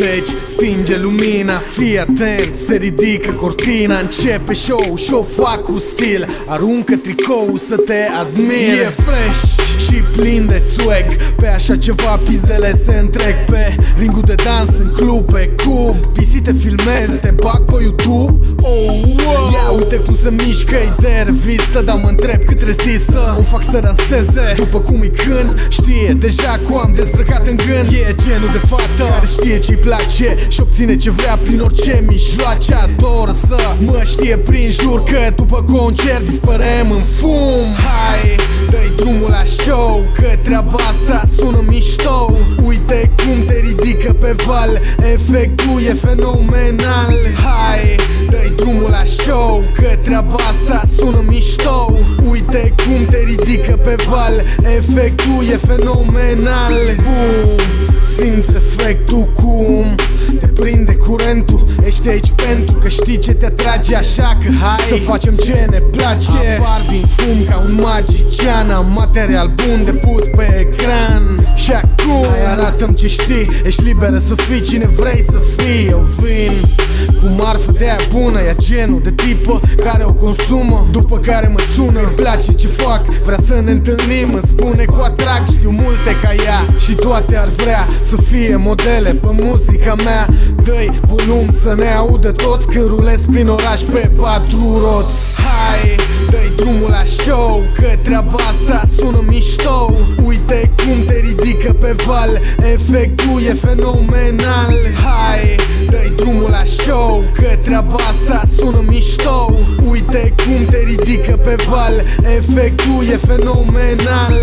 Deci stinge lumina, fii atent, se ridică cortina. Începe show, show fac cu stil, aruncă tricou să te admire. E fresh și plin de swag, pe așa ceva pizdele se întrec. Pe ringul de dans în club, pe cub, pisi te filmez, te bag pe YouTube. Oh, wow. Ia uite cum se mișcă-i de revistă, dar mă întreb cât rezistă. O fac să danseze după cum îi cânt. Știe deja cum am dezbrăcat în gând. E genul de fată care știe ce-i place și obține ce vrea prin orice mijloace. Ador să mă știe prin jur că după concert dispărem în fum. Hai, dă-i drumul la show, că treaba asta sună mișto. Uite cum te ridică pe val, efectul e fenomenal. Hai, dă-i drumul la show, că treaba asta sună mișto. Uite cum te ridică pe val, efectul e fenomenal. Boom, simți efectul cum te prinde curentul. Ești aici pentru că știi ce te atrage, așa că hai să facem ce ne place. Apar din fum ca un magician, am material bun de pus pe ecran. Și acum hai arată-mi ce știi, ești liberă să fii cine vrei să fii. Eu vin cu marfă de aia bună, e genul de tipă care o consumă, după care mă sună, îmi place ce fac, vrea să ne întâlnim, îmi spune cu atrag. Știu multe ca ea și toate ar vrea să fie modele pe muzica mea. Dă-i volum să ne audă toți când rulez prin oraș pe 4 roți. Hai, dă-i drumul la show, că treaba asta sună mișto. Uite cum te ridică pe val, efectul e fenomenal. Hai, dă-i drumul la show, că treaba asta sună mișto. Uite cum te ridică pe val, efectul e fenomenal.